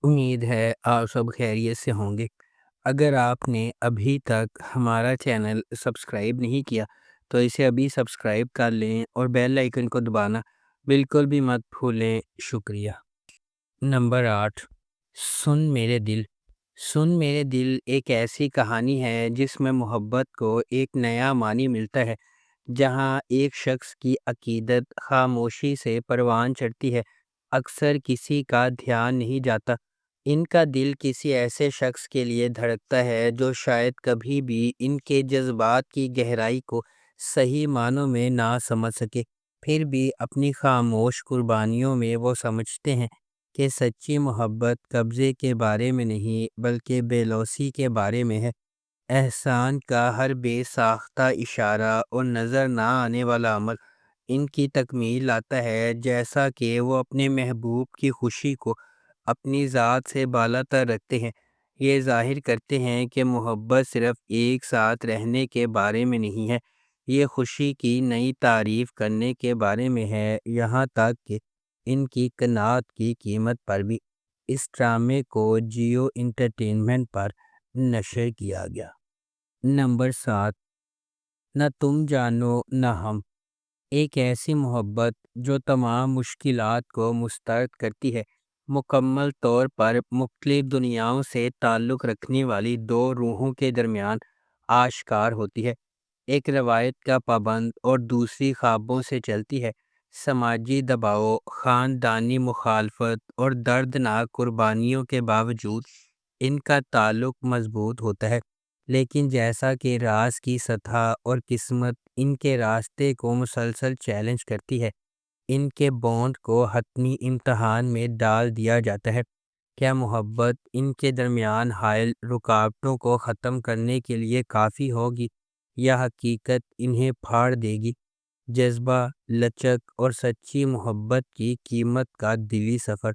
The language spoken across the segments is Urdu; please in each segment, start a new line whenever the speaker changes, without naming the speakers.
امید ہے آپ سب خیریت سے ہوں گے۔ اگر آپ نے ابھی تک ہمارا چینل سبسکرائب نہیں کیا تو اسے ابھی سبسکرائب کر لیں اور بیل آئیکن کو دبانا بالکل بھی مت بھولیں۔ شکریہ۔ نمبر 8، سن میرے دل۔ سن میرے دل ایک ایسی کہانی ہے جس میں محبت کو ایک نیا معنی ملتا ہے۔ جہاں ایک شخص کی عقیدت خاموشی سے پروان چڑھتی ہے، اکثر کسی کا دھیان نہیں جاتا۔ ان کا دل کسی ایسے شخص کے لیے دھڑکتا ہے جو شاید کبھی بھی ان کے جذبات کی گہرائی کو صحیح معنوں میں نہ سمجھ سکے، پھر بھی اپنی خاموش قربانیوں میں وہ سمجھتے ہیں کہ سچی محبت قبضے کے بارے میں نہیں بلکہ بے لوثی کے بارے میں ہے۔ احسان کا ہر بے ساختہ اشارہ اور نظر نہ آنے والا عمل ان کی تکمیل لاتا ہے، جیسا کہ وہ اپنے محبوب کی خوشی کو اپنی ذات سے بالا تر رکھتے ہیں۔ یہ ظاہر کرتے ہیں کہ محبت صرف ایک ساتھ رہنے کے بارے میں نہیں ہے، یہ خوشی کی نئی تعریف کرنے کے بارے میں ہے، یہاں تک کہ ان کی قناعت کی قیمت پر بھی۔ اس ڈرامے کو جیو انٹرٹینمنٹ پر نشر کیا گیا۔ نمبر 7، نہ تم جانو نہ ہم۔ ایک ایسی محبت جو تمام مشکلات کو مسترد کرتی ہے، مکمل طور پر مختلف دنیاؤں سے تعلق رکھنے والی دو روحوں کے درمیان آشکار ہوتی ہے۔ ایک روایت کا پابند اور دوسری خوابوں سے چلتی ہے۔ سماجی دباؤ، خاندانی مخالفت اور دردناک قربانیوں کے باوجود ان کا تعلق مضبوط ہوتا ہے، لیکن جیسا کہ راز کی سطح اور قسمت ان کے راستے کو مسلسل چیلنج کرتی ہے، ان کے بانڈ کو حتمی امتحان میں ڈال دیا جاتا ہے۔ کیا محبت ان کے درمیان حائل رکاوٹوں کو ختم کرنے کے لیے کافی ہوگی یا حقیقت انہیں پھاڑ دے گی؟ جذبہ، لچک اور سچی محبت کی قیمت کا دلی سفر۔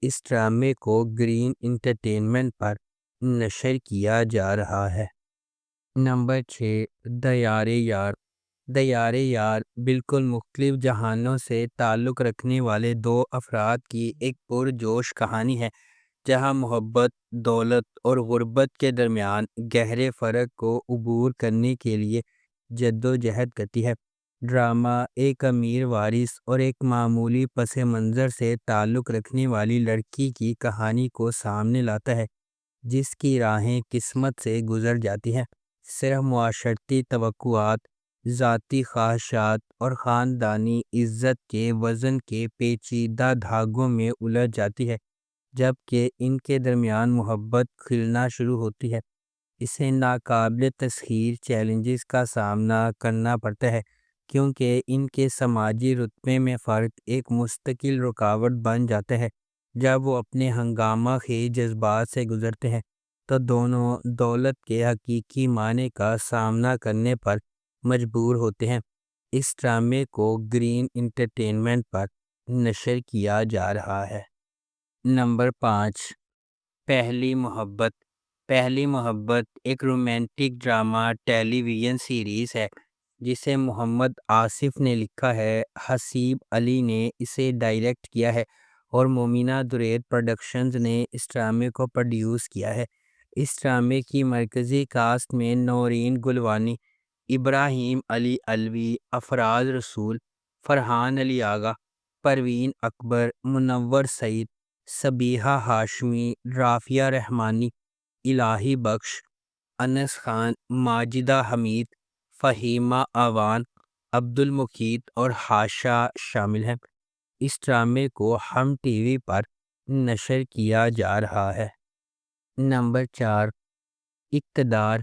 اس ڈرامے کو گرین انٹرٹینمنٹ پر نشر کیا جا رہا ہے۔ نمبر 6، دیار یار۔ دیار یار بالکل مختلف جہانوں سے تعلق رکھنے والے دو افراد کی ایک پرجوش کہانی ہے، جہاں محبت، دولت اور غربت کے درمیان گہرے فرق کو عبور کرنے کے لیے جدوجہد کرتی ہے۔ ڈرامہ ایک امیر وارث اور ایک معمولی پس منظر سے تعلق رکھنے والی لڑکی کی کہانی کو سامنے لاتا ہے، جس کی راہیں قسمت سے گزر جاتی ہیں، صرف معاشرتی توقعات، ذاتی خواہشات اور خاندانی عزت کے وزن کے پیچیدہ دھاگوں میں الجھ جاتی ہے۔ جبکہ ان کے درمیان محبت کھلنا شروع ہوتی ہے، اسے ناقابل تسخیر چیلنجز کا سامنا کرنا پڑتا ہے، کیونکہ ان کے سماجی رتبے میں فرق ایک مستقل رکاوٹ بن جاتا ہے۔ جب وہ اپنے ہنگامہ خیز جذبات سے گزرتے ہیں تو دونوں دولت کے حقیقی معنی کا سامنا کرنے پر مجبور ہوتے ہیں۔ اس ڈرامے کو گرین انٹرٹینمنٹ پر نشر کیا جا رہا ہے۔ نمبر 5، پہلی محبت۔ پہلی محبت ایک رومانٹک ڈرامہ ٹیلی ویژن سیریز ہے جسے محمد آصف نے لکھا ہے، حسیب علی نے اسے ڈائریکٹ کیا ہے اور مومنہ درید پروڈکشنز نے اس ڈرامے کو پروڈیوس کیا ہے۔ اس ڈرامے کی مرکزی کاسٹ میں نورین گلوانی، ابراہیم علی علوی، افراز رسول، فرحان علی آغا، پروین اکبر، منور سعید، سبیحہ ہاشمی، رافیہ رحمانی، الہی بخش، انس خان، ماجدہ حمید، فہیمہ آوان، عبد المقیت اور حاشا شامل ہیں۔ اس ڈرامے کو ہم ٹی وی پر نشر کیا جا رہا ہے۔ نمبر 4، اقتدار۔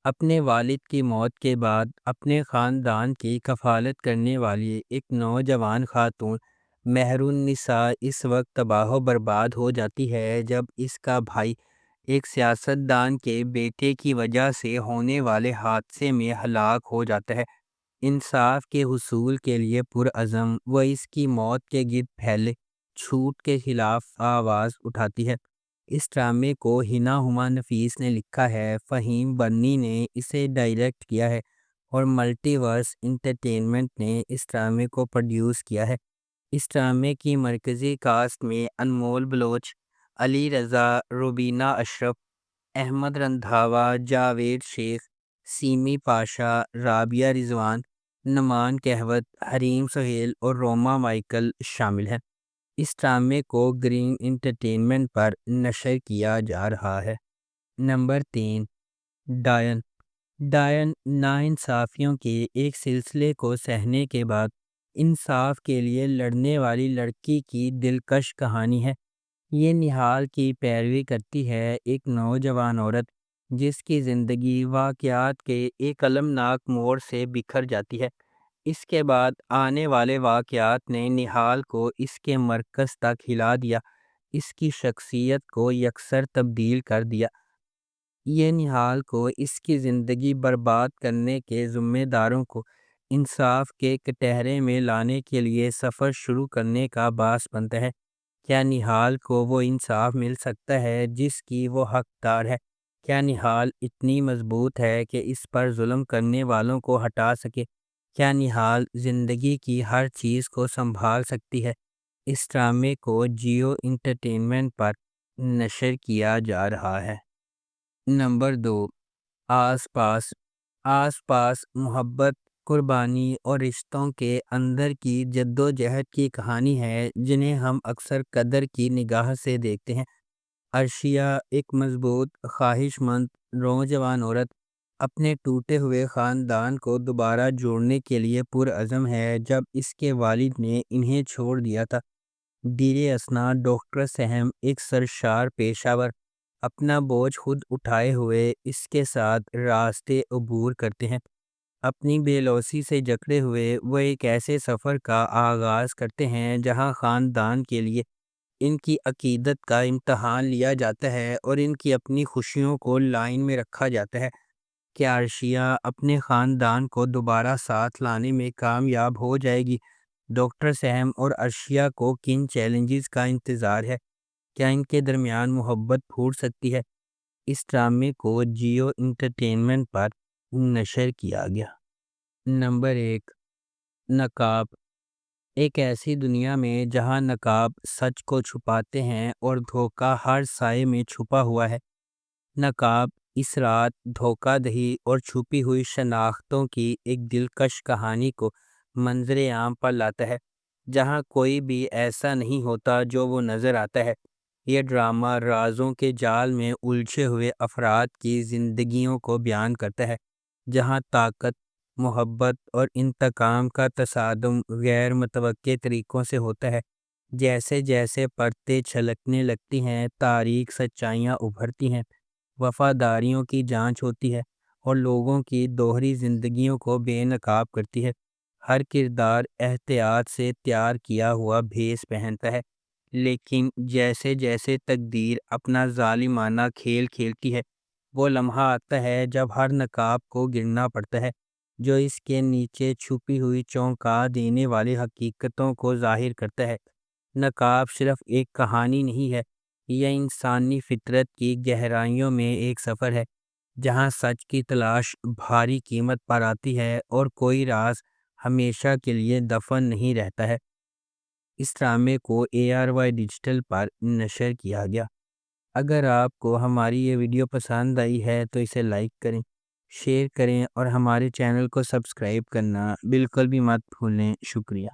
اپنے والد کی موت کے بعد اپنے خاندان کی کفالت کرنے والی ایک نوجوان خاتون مہر النساء اس وقت تباہ و برباد ہو جاتی ہے جب اس کا بھائی ایک سیاستدان کے بیٹے کی وجہ سے ہونے والے حادثے میں ہلاک ہو جاتا ہے۔ انصاف کے حصول کے لیے پرعزم، وہ اس کی موت کے گرد پھیلے جھوٹ کے خلاف آواز اٹھاتی ہے۔ اس ڈرامے کو ہنا ہما نفیس نے لکھا ہے، فہیم برنی نے اسے ڈائریکٹ کیا ہے اور ملٹی ورس انٹرٹینمنٹ نے اس ڈرامے کو پروڈیوس کیا ہے۔ اس ڈرامے کی مرکزی کاسٹ میں انمول بلوچ، علی رضا، روبینہ اشرف، احمد رندھاوا، جاوید شیخ، سیمی پاشا، رابعہ رضوان، نعمان کہوت، حریم سہیل اور روما مائیکل شامل ہیں۔ اس ڈرامے کو گرین انٹرٹینمنٹ پر نشر کیا جا رہا ہے۔ نمبر 3، ڈائن۔ ڈائن ناانصافیوں کے ایک سلسلے کو سہنے کے بعد انصاف کے لیے لڑنے والی لڑکی کی دلکش کہانی ہے۔ یہ نہال کی پیروی کرتی ہے، ایک نوجوان عورت جس کی زندگی واقعات کے ایک المناک موڑ سے بکھر جاتی ہے۔ اس کے بعد آنے والے واقعات نے نہال کو اس کے مرکز تک ہلا دیا، اس کی شخصیت کو یکسر تبدیل کر دیا۔ یہ نہال کو اس کی زندگی برباد کرنے کے ذمہ داروں کو انصاف کے کٹہرے میں لانے کے لیے سفر شروع کرنے کا باعث بنتا ہے۔ کیا نہال کو وہ انصاف مل سکتا ہے جس کی وہ حقدار ہے؟ کیا نہال اتنی مضبوط ہے کہ اس پر ظلم کرنے والوں کو ہٹا سکے؟ کیا نہال زندگی کی ہر چیز کو سنبھال سکتی ہے؟ اس ڈرامے کو جیو انٹرٹینمنٹ پر نشر کیا جا رہا ہے۔ نمبر 2، آس پاس۔ آس پاس محبت، قربانی اور رشتوں کے اندر کی جدوجہد کی کہانی ہے جنہیں ہم اکثر قدر کی نگاہ سے دیکھتے ہیں۔ عرشیہ ایک مضبوط، خواہش مند نوجوان عورت اپنے ٹوٹے ہوئے خاندان کو دوبارہ جوڑنے کے لیے پرعزم ہے۔ جب اس کے والد نے انہیں چھوڑ دیا تھا، دیر اثنا ڈاکٹر سہم ایک سرشار پیشہ ور اپنا بوجھ خود اٹھائے ہوئے اس کے ساتھ راستے عبور کرتے ہیں۔ اپنی بے لوثی سے جکڑے ہوئے وہ ایک ایسے سفر کا آغاز کرتے ہیں جہاں خاندان کے لیے ان کی عقیدت کا امتحان لیا جاتا ہے اور ان کی اپنی خوشیوں کو لائن میں رکھا جاتا ہے۔ کیا عرشیہ اپنے خاندان کو دوبارہ ساتھ لانے میں کامیاب ہو جائے گی؟ ڈاکٹر سہم اور عرشیہ کو کن چیلنجز کا انتظار ہے؟ کیا ان کے درمیان محبت پھوٹ سکتی ہے؟ اس ڈرامے کو جیو انٹرٹینمنٹ پر نشر کیا گیا۔ نمبر 1، نقاب۔ ایک ایسی دنیا میں جہاں نقاب سچ کو چھپاتے ہیں اور دھوکہ ہر سائے میں چھپا ہوا ہے، نقاب اس رات دھوکہ دہی اور چھپی ہوئی شناختوں کی ایک دلکش کہانی کو منظر عام پر لاتا ہے، جہاں کوئی بھی ایسا نہیں ہوتا جو وہ نظر آتا ہے۔ یہ ڈرامہ رازوں کے جال میں الجھے ہوئے افراد کی زندگیوں کو بیان کرتا ہے، جہاں طاقت، محبت اور انتقام کا تصادم غیر متوقع طریقوں سے ہوتا ہے۔ جیسے جیسے پرتیں چھلکنے لگتی ہیں، تاریک سچائیاں ابھرتی ہیں، وفاداریوں کی جانچ ہوتی ہے اور لوگوں کی دوہری زندگیوں کو بے نقاب کرتی ہے۔ ہر کردار احتیاط سے تیار کیا ہوا بھیس پہنتا ہے، لیکن جیسے جیسے تقدیر اپنا ظالمانہ کھیل کھیلتی ہے، وہ لمحہ آتا ہے جب ہر نقاب کو گرنا پڑتا ہے، جو اس کے نیچے چھپی ہوئی چونکا دینے والی حقیقتوں کو ظاہر کرتا ہے۔ نقاب صرف ایک کہانی نہیں ہے، یہ انسانی فطرت کی گہرائیوں میں ایک سفر ہے، جہاں سچ کی تلاش بھاری قیمت پر آتی ہے اور کوئی راز ہمیشہ کے لیے دفن نہیں رہتا ہے۔ اس ڈرامے کو ARY ڈیجیٹل پر نشر کیا گیا۔ اگر آپ کو ہماری یہ ویڈیو پسند آئی ہے تو اسے لائک کریں، شیئر کریں اور ہمارے چینل کو سبسکرائب کرنا بالکل بھی مت بھولیں۔ شکریہ۔